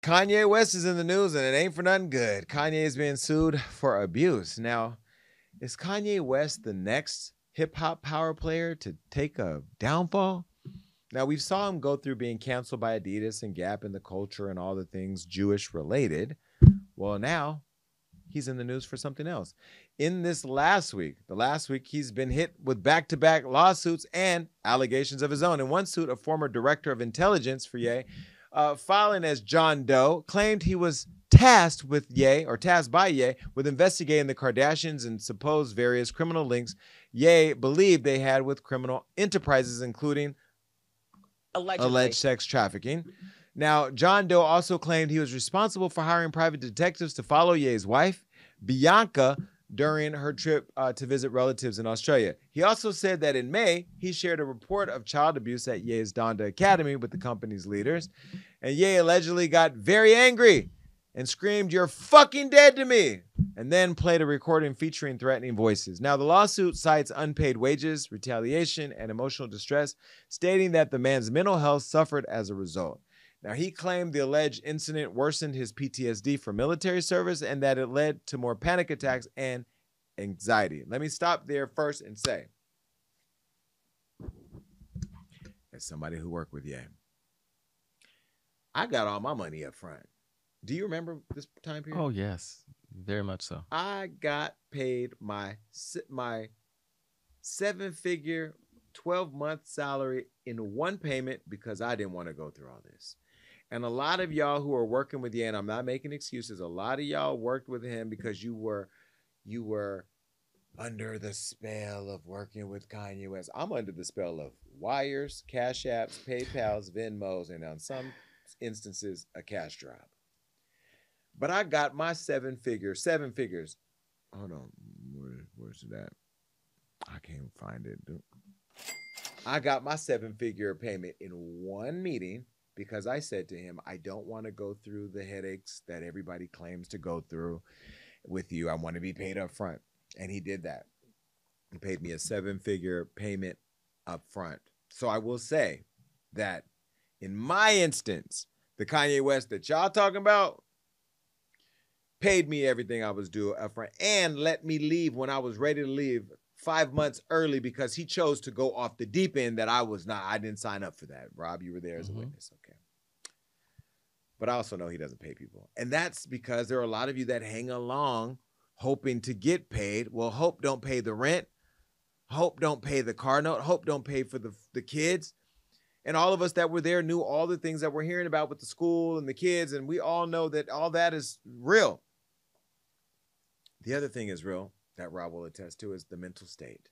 Kanye West is in the news and it ain't for nothing good. Kanye is being sued for abuse. Now, is Kanye West the next hip hop power player to take a downfall? Now, we saw him go through being canceled by Adidas and Gap in the culture and all the things Jewish related. Well, now he's in the news for something else. In this last week, he's been hit with back to back lawsuits and allegations of his own. In one suit, a former director of intelligence for Ye, filing as John Doe, claimed he was tasked by Ye with investigating the Kardashians and supposed various criminal links Ye believed they had with criminal enterprises, including alleged sex trafficking. Now, John Doe also claimed he was responsible for hiring private detectives to follow Ye's wife, Bianca, during her trip to visit relatives in Australia. He also said that in May, he shared a report of child abuse at Ye's Donda Academy with the company's leaders. And Ye allegedly got very angry and screamed, "You're fucking dead to me," and then played a recording featuring threatening voices. Now, the lawsuit cites unpaid wages, retaliation, and emotional distress, stating that the man's mental health suffered as a result. Now, he claimed the alleged incident worsened his PTSD from military service and that it led to more panic attacks and anxiety. Let me stop there first and say, as somebody who worked with Ye, I got all my money up front. Do you remember this time period? Oh, yes. Very much so. I got paid my 7-figure, 12-month salary in one payment because I didn't want to go through all this. And a lot of y'all who are working with Ye, and I'm not making excuses, a lot of y'all worked with him because you were under the spell of working with Kanye West. I'm under the spell of wires, Cash Apps, PayPals, Venmos, and on some instances, a cash drop. But I got my seven figures. Hold on. Where's that? I can't find it. I got my 7-figure payment in one meeting because I said to him, I don't want to go through the headaches that everybody claims to go through with you. I want to be paid up front. And he did that. He paid me a 7-figure payment up front. So I will say that in my instance, the Kanye West that y'all talking about paid me everything I was due up front and let me leave when I was ready to leave 5 months early because he chose to go off the deep end that I was not. I didn't sign up for that. Rob, you were there as a witness. Okay. But I also know he doesn't pay people. And that's because there are a lot of you that hang along hoping to get paid. Well, hope don't pay the rent. Hope don't pay the car note. Hope don't pay for the kids. And all of us that were there knew all the things that we're hearing about with the school and the kids. And we all know that all that is real. The other thing is real that Rob will attest to is the mental state.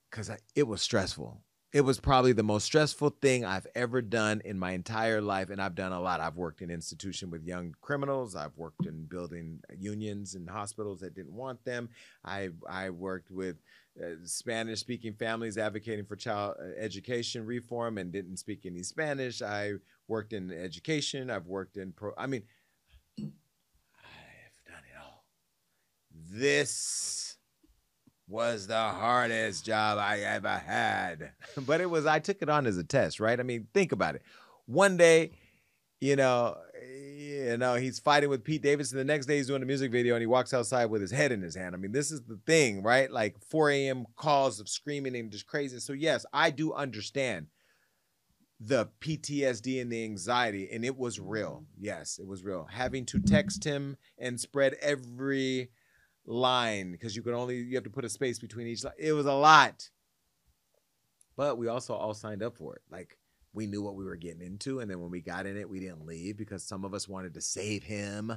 Because it was stressful. It was probably the most stressful thing I've ever done in my entire life. And I've done a lot. I've worked in institutions with young criminals. I've worked in building unions in hospitals that didn't want them. I worked with Spanish-speaking families advocating for child education reform and didn't speak any Spanish. I worked in education. I've worked in I've done it all. This was the hardest job I ever had. But I took it on as a test, right? I mean, think about it. One day, he's fighting with Pete Davidson. The next day he's doing a music video and he walks outside with his head in his hand. I mean, this is the thing, right? Like 4 a.m. calls of screaming and just crazy. So yes, I do understand the PTSD and the anxiety, and it was real. Yes, it was real. Having to text him and spread every line because you have to put a space between each line. It was a lot. But we also all signed up for it. Like, we knew what we were getting into, and then when we got in it, we didn't leave because some of us wanted to save him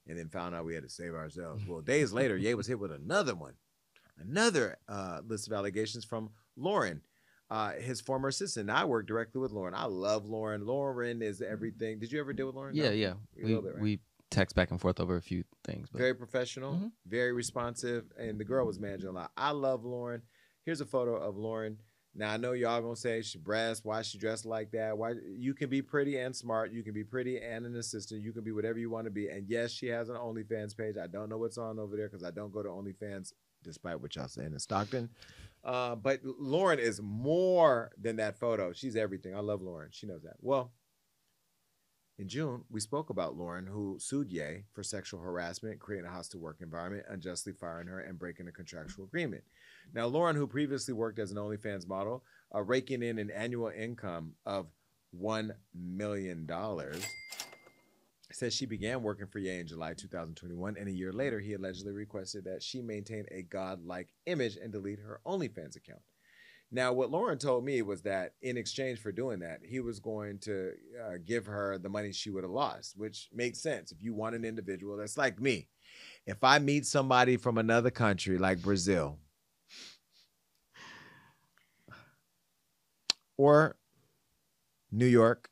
and then found out we had to save ourselves. Well, days later, Ye was hit with another list of allegations from Lauren, his former assistant. I work directly with Lauren. I love Lauren. Lauren is everything. Did you ever deal with Lauren? Yeah, yeah. We text back and forth over a few things. But... Very professional, very responsive, and the girl was managing a lot. I love Lauren. Here's a photo of Lauren. Now, I know y'all gonna say she breasts, why she dressed like that. Why you can be pretty and smart. You can be pretty and an assistant. You can be whatever you want to be. And yes, she has an OnlyFans page. I don't know what's on over there because I don't go to OnlyFans, despite what y'all saying in Stockton. But Lauren is more than that photo. She's everything. I love Lauren. She knows that. Well, In June, we spoke about Lauren, who sued Ye for sexual harassment, creating a hostile work environment, unjustly firing her, and breaking a contractual agreement. Now, Lauren, who previously worked as an OnlyFans model, raking in an annual income of $1 million, says she began working for Ye in July 2021, and a year later, he allegedly requested that she maintain a godlike image and delete her OnlyFans account. Now, what Lauren told me was that in exchange for doing that, he was going to give her the money she would have lost, which makes sense. If you want an individual that's like me, if I meet somebody from another country like Brazil or New York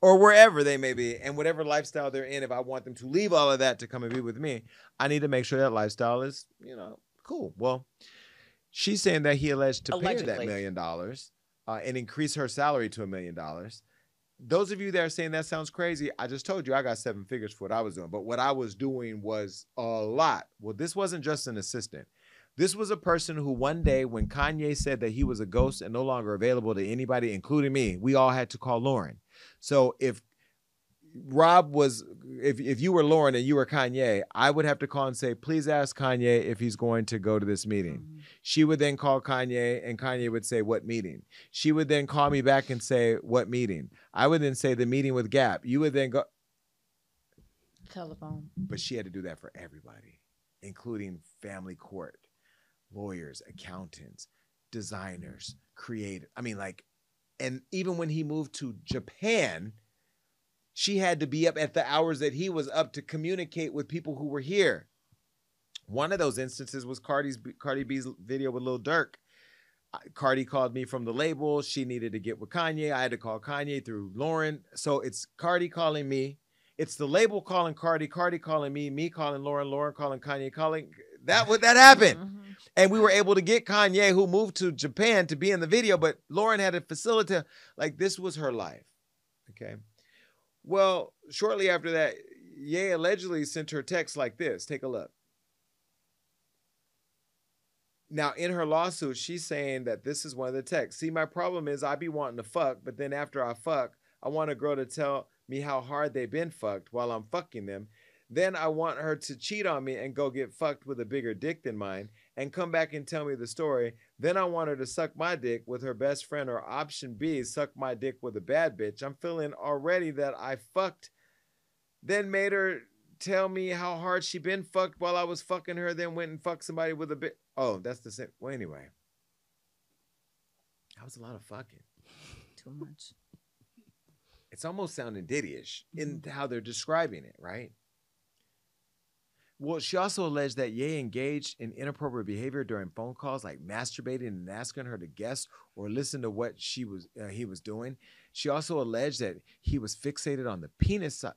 or wherever they may be, and whatever lifestyle they're in, if I want them to leave all of that to come and be with me, I need to make sure that lifestyle is, cool. Well, she's saying that he alleged to pay her that $1 million and increase her salary to $1 million. Those of you that are saying that sounds crazy, I just told you I got 7 figures for what I was doing. But what I was doing was a lot. Well, this wasn't just an assistant. This was a person who one day when Kanye said that he was a ghost and no longer available to anybody, including me, we all had to call Lauren. So if you were Lauren and you were Kanye, I would have to call and say, please ask Kanye if he's going to go to this meeting. Mm-hmm. She would then call Kanye and Kanye would say, what meeting? She would then call me back and say, what meeting? I would then say the meeting with Gap. You would then go. Telephone. But she had to do that for everybody, including family court, lawyers, accountants, designers, creative. And even when he moved to Japan, she had to be up at the hours that he was up to communicate with people who were here. One of those instances was Cardi B's video with Lil Durk. Cardi called me from the label. She needed to get with Kanye. I had to call Kanye through Lauren. So it's Cardi calling me. It's the label calling Cardi calling me calling Lauren calling Kanye, calling. That happened. Mm-hmm. And we were able to get Kanye, who moved to Japan, to be in the video, but Lauren had to facilitate. This was her life. Okay. Well, shortly after that, Ye allegedly sent her text like this. Take a look. Now, in her lawsuit, she's saying that this is one of the texts. See, my problem is I be wanting to fuck, but then after I fuck, I want a girl to tell me how hard they've been fucked while I'm fucking them. Then I want her to cheat on me and go get fucked with a bigger dick than mine and come back and tell me the story. Then I want her to suck my dick with her best friend, or option B, suck my dick with a bad bitch. I'm feeling already that I fucked, then made her tell me how hard she been fucked while I was fucking her, then went and fucked somebody with a bit. Oh, that's the same. Well, anyway. That was a lot of fucking. Too much. It's almost sounding Diddy-ish in how they're describing it, right? Well, she also alleged that Ye engaged in inappropriate behavior during phone calls, like masturbating and asking her to guess or listen to what he was doing. She also alleged that he was fixated on the penis side.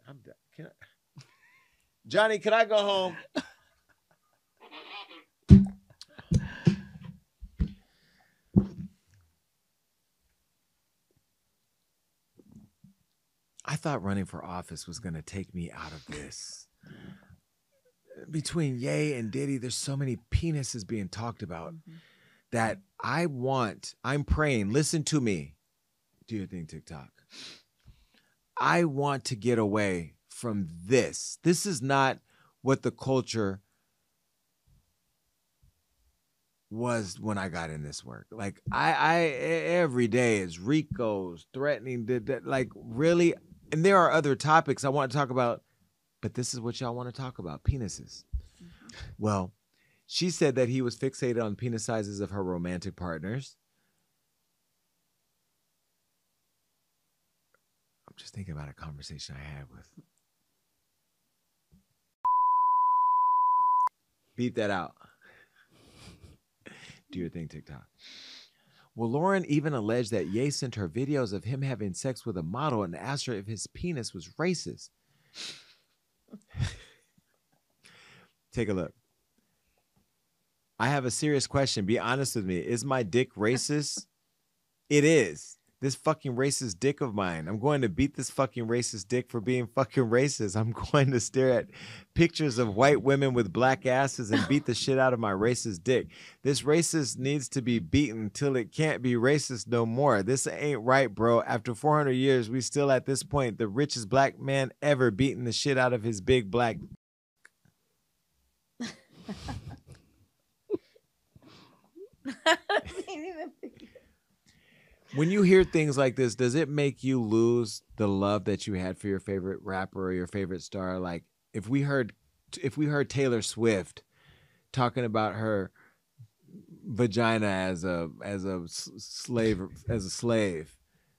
I'm done. Johnny, can I go home? I thought running for office was going to take me out of this. Between Ye and Diddy, there's so many penises being talked about that I'm praying, listen to me. Do your thing, TikTok. I want to get away from this. This is not what the culture was when I got in this work. I every day is Rico's threatening that, really. And there are other topics I want to talk about, but this is what y'all want to talk about, penises. Mm-hmm. Well, she said that he was fixated on penis sizes of her romantic partners. I'm just thinking about a conversation I had with. Beat that out. Do your thing, TikTok. Well, Lauren even alleged that Ye sent her videos of him having sex with a model and asked her if his penis was racist. Take a look. I have a serious question. Be honest with me. Is my dick racist? It is. this fucking racist dick of mine. I'm going to beat this fucking racist dick for being fucking racist. I'm going to stare at pictures of white women with black asses and beat the shit out of my racist dick. This racist needs to be beaten till it can't be racist no more. This ain't right, bro. After 400 years, we still at this point, the richest black man ever beating the shit out of his big black. When you hear things like this, does it make you lose the love that you had for your favorite rapper or your favorite star? Like if we heard Taylor Swift talking about her vagina as a slave,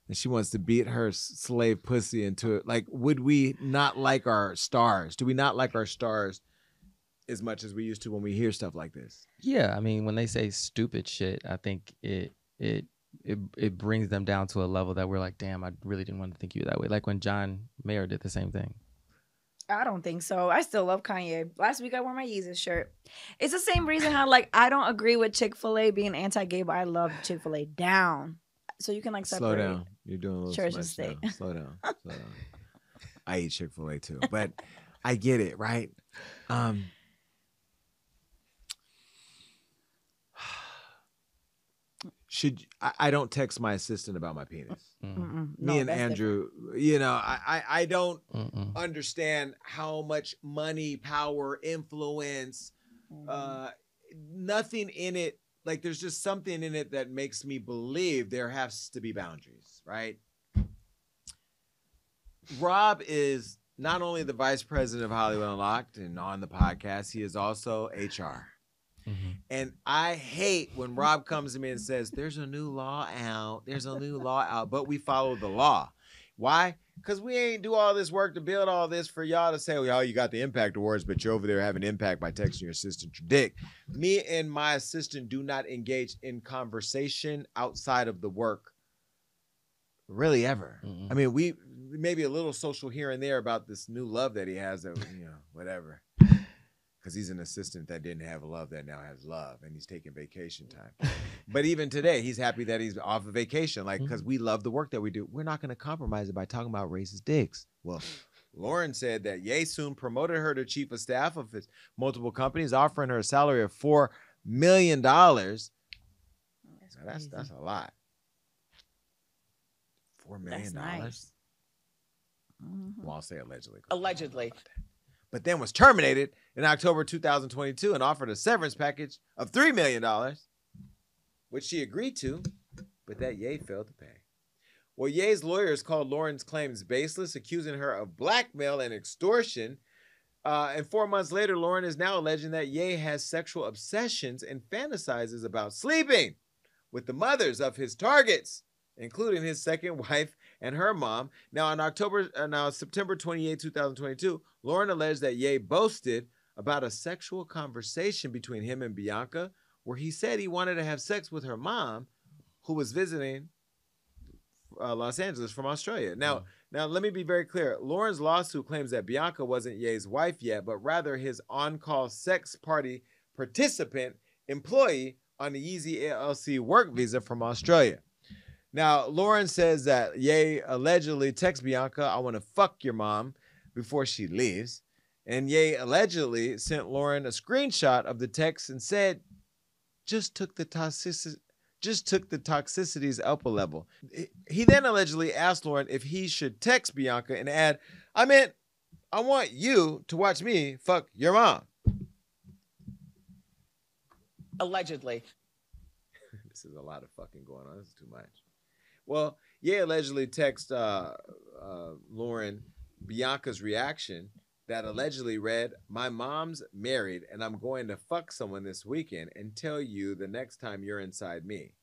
and she wants to beat her slave pussy into it, like, would we not like our stars? Do we not like our stars as much as we used to when we hear stuff like this? Yeah, I mean, when they say stupid shit, I think it brings them down to a level that we're like, damn, I really didn't want to think you that way. Like when John Mayer did the same thing. I don't think so. I still love Kanye. Last week I wore my Yeezus shirt. It's the same reason how, like, I don't agree with Chick-fil-A being anti-gay, but I love Chick-fil-A down. So you can, like, separate. Slow down. You're doing a little church too and much state. now. Slow down. Slow down. I eat Chick-fil-A too, but I get it, right? I don't text my assistant about my penis. Me and Andrew, you know, I don't understand how much money, power, influence, nothing in it. Like there's just something in it that makes me believe there has to be boundaries, right? Rob is not only the vice president of Hollywood Unlocked and on the podcast, he is also HR. And I hate when Rob comes to me and says, there's a new law out. There's a new law out, but we follow the law. Why? Because we ain't do all this work to build all this for y'all to say, well, you got the impact awards, but you're over there having impact by texting your assistant your dick. Me and my assistant do not engage in conversation outside of the work really ever. I mean, we maybe a little social here and there about this new love that he has that, you know, whatever. Because he's an assistant that didn't have love that now has love, and he's taking vacation time. But even today, he's happy that he's off of vacation, like, because we love the work that we do. We're not going to compromise it by talking about racist dicks. Well, Lauren said that Ye soon promoted her to chief of staff of his multiple companies, offering her a salary of $4 million. That's a lot. $4 million. Nice. Well, I'll say allegedly. Allegedly. But then was terminated in October 2022 and offered a severance package of $3 million, which she agreed to, but that Ye failed to pay. Well, Ye's lawyers called Lauren's claims baseless, accusing her of blackmail and extortion. And 4 months later, Lauren is now alleging that Ye has sexual obsessions and fantasizes about sleeping with the mothers of his targets, including his second wife and her mom. Now, on September 28, 2022, Lauren alleged that Ye boasted about a sexual conversation between him and Bianca, where he said he wanted to have sex with her mom, who was visiting Los Angeles from Australia. Now, let me be very clear. Lauren's lawsuit claims that Bianca wasn't Ye's wife yet, but rather his on-call sex party participant employee on the Yeezy LLC work visa from Australia. Now, Lauren says that Ye allegedly texts Bianca, I want to fuck your mom, before she leaves. And Ye allegedly sent Lauren a screenshot of the text and said, just took the toxicities up a level. He then allegedly asked Lauren if he should text Bianca and add, I want you to watch me fuck your mom. Allegedly. This is a lot of fucking going on. This is too much. Well, Ye allegedly texted Lauren Bianca's reaction that allegedly read, my mom's married and I'm going to fuck someone this weekend and tell you the next time you're inside me.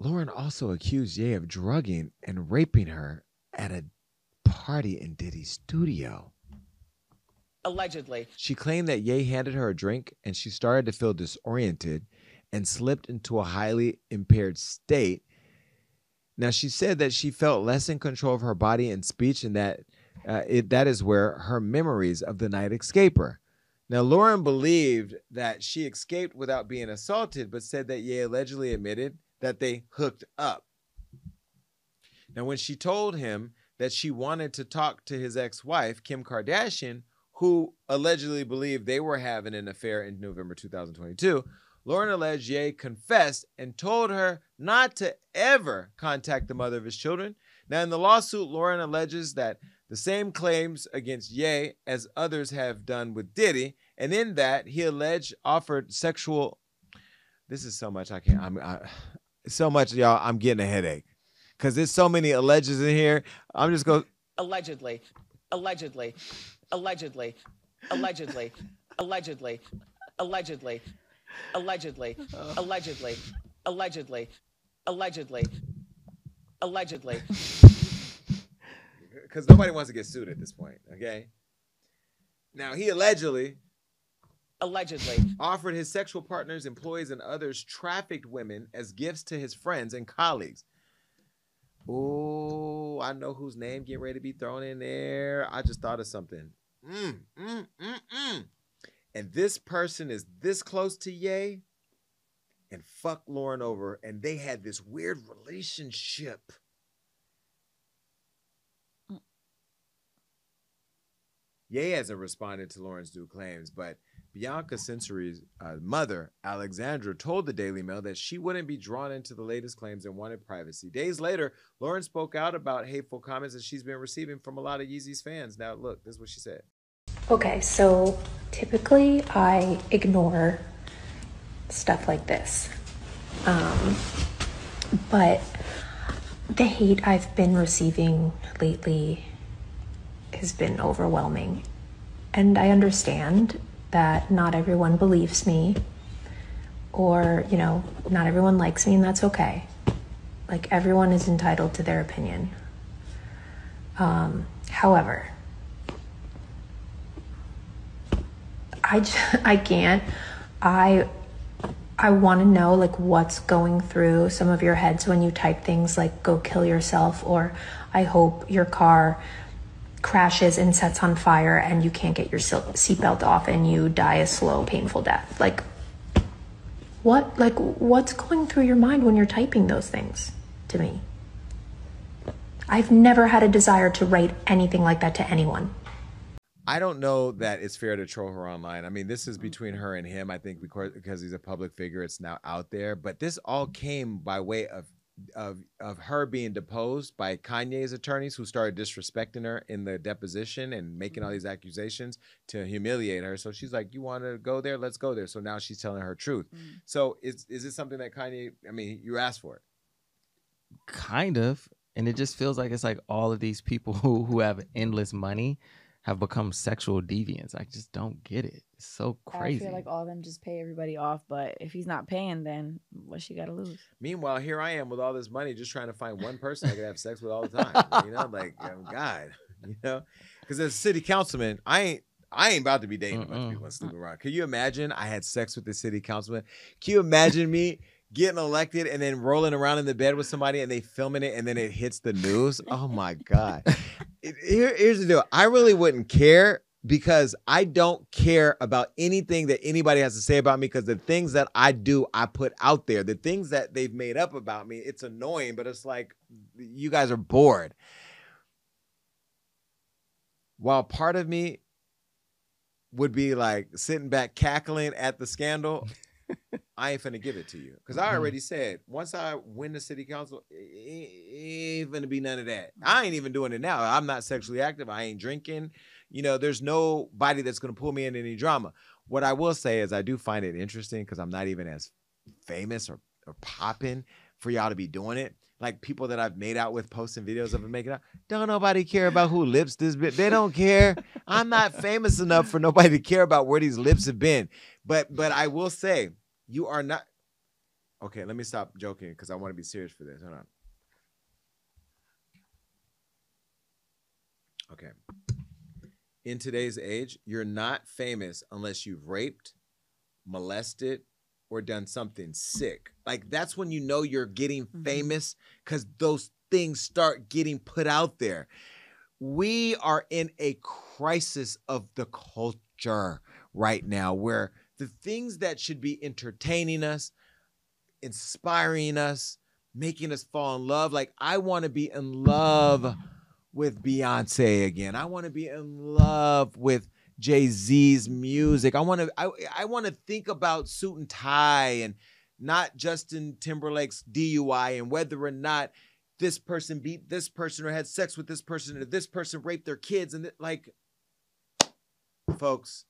Lauren also accused Ye of drugging and raping her at a party in Diddy's studio. Allegedly. She claimed that Ye handed her a drink and she started to feel disoriented and slipped into a highly impaired state. Now, she said that she felt less in control of her body and speech, and that that is where her memories of the night escape her. Now, Lauren believed that she escaped without being assaulted, but said that Ye allegedly admitted that they hooked up. Now, when she told him that she wanted to talk to his ex-wife, Kim Kardashian, who allegedly believed they were having an affair in November 2022, Lauren alleged Ye confessed and told her not to ever contact the mother of his children. Now, in the lawsuit, Lauren alleges that the same claims against Ye as others have done with Diddy, and in that he alleged offered sexual. This is so much I can't. So much, y'all. I'm getting a headache because there's so many alleges in here. I'm just going. Allegedly, allegedly, allegedly, allegedly, allegedly, allegedly, allegedly, allegedly, allegedly, allegedly, allegedly. Because nobody wants to get sued at this point, okay? Now, he allegedly offered his sexual partners, employees, and others trafficked women as gifts to his friends and colleagues. Oh, I know whose name getting ready to be thrown in there. I just thought of something. And this person is this close to Ye and fucked Lauren over, and they had this weird relationship. Ye hasn't responded to Lauren's new claims, but Bianca Censori's mother, Alexandra, told the Daily Mail that she wouldn't be drawn into the latest claims and wanted privacy. Days later, Lauren spoke out about hateful comments that she's been receiving from a lot of Yeezy's fans. Now, look, this is what she said. Okay, so typically I ignore stuff like this. But the hate I've been receiving lately has been overwhelming. And I understand that not everyone believes me or, not everyone likes me, and that's okay. Like, everyone is entitled to their opinion. However, I can't. I want to know, like, what's going through some of your heads when you type things like "go kill yourself" or "I hope your car crashes and sets on fire and you can't get your seatbelt off and you die a slow, painful death." What's going through your mind when you're typing those things to me? I've never had a desire to write anything like that to anyone. I don't know that it's fair to troll her online. I mean, this is between her and him. I think because he's a public figure, it's now out there. But this all came by way of her being deposed by Kanye's attorneys, who started disrespecting her in the deposition and making all these accusations to humiliate her. So she's like, "You want to go there? Let's go there." So now she's telling her truth. So is this something that Kanye? I mean, you asked for it. Kind of, and it just feels like it's like all of these people who have endless money have become sexual deviants. I just don't get it. It's so crazy. I feel like all of them just pay everybody off, but if he's not paying, then what she got to lose? Meanwhile, here I am with all this money, just trying to find one person I could have sex with all the time. God, because as a city councilman, I ain't about to be dating a bunch of people and sleeping around. Can you imagine? I had sex with the city councilman. Can you imagine me getting elected and then rolling around in the bed with somebody and they filming it and then it hits the news? Oh my God. Here's the deal. I really wouldn't care because I don't care about anything that anybody has to say about me, because the things that I do, I put out there. The things that they've made up about me, it's annoying, but it's like, you guys are bored. While part of me would be like sitting back cackling at the scandal, I ain't finna give it to you. Because I already said, once I win the city council, ain't finna be none of that. I ain't even doing it now. I'm not sexually active. I ain't drinking. There's nobody that's gonna pull me in any drama. What I will say is I do find it interesting because I'm not even as famous or popping for y'all to be doing it. Like people that I've made out with posting videos of them making out. Don't nobody care about who lips this bit. They don't care. I'm not famous enough for nobody to care about where these lips have been. But I will say, you are not. Okay, let me stop joking because I want to be serious for this. Hold on. Okay. In today's age, you're not famous unless you've raped, molested, or done something sick. Like, that's when you know you're getting famous, because those things start getting put out there. We are in a crisis of the culture right now, where the things that should be entertaining us, inspiring us, making us fall in love. Like, I want to be in love with Beyonce again. I want to be in love with Jay-Z's music. I want to think about suit and tie and not Justin Timberlake's DUI and whether or not this person beat this person or had sex with this person or this person raped their kids. And like, folks,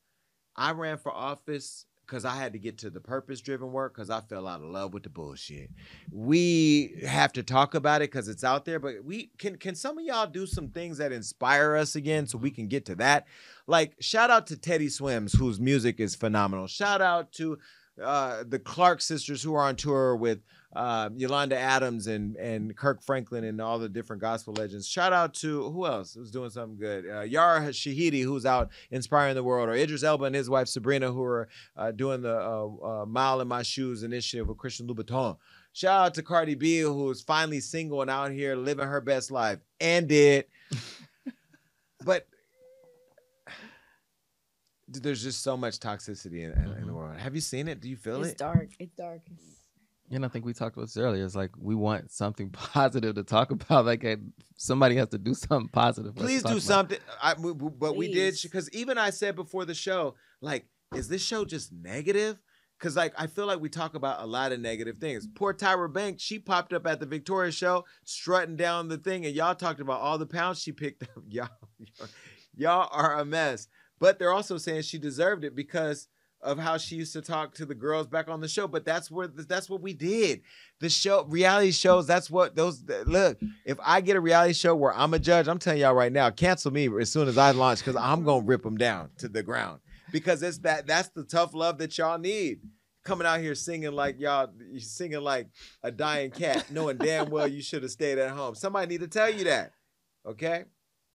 I ran for office because I had to get to the purpose-driven work because I fell out of love with the bullshit. We have to talk about it because it's out there, but we can some of y'all do some things that inspire us again so we can get to that? Like, shout out to Teddy Swims, whose music is phenomenal. Shout out to the Clark sisters who are on tour with Yolanda Adams and Kirk Franklin and all the different gospel legends. Shout out to who else who's doing something good? Yara Shahidi, who's out inspiring the world, or Idris Elba and his wife Sabrina, who are doing the Mile in My Shoes initiative with Christian Louboutin. Shout out to Cardi B, who is finally single and out here living her best life, and did. But there's just so much toxicity in the world. Have you seen it? Do you feel it? It's dark. It's dark. You know, I think we talked about this earlier. It's like we want something positive to talk about. Like somebody has to do something positive. Please do something. But we did, because even I said before the show, like, is this show just negative? Because like I feel like we talk about a lot of negative things. Poor Tyra Banks, she popped up at the Victoria show, strutting down the thing, and y'all talked about all the pounds she picked up. Y'all are a mess. But they're also saying she deserved it because of how she used to talk to the girls back on the show. But that's what we did. The show, reality shows, that's what look, if I get a reality show where I'm a judge, I'm telling y'all right now, cancel me as soon as I launch, because I'm going to rip them down to the ground. Because that's the tough love that y'all need. Coming out here singing like a dying cat, knowing damn well you should have stayed at home. Somebody need to tell you that. Okay?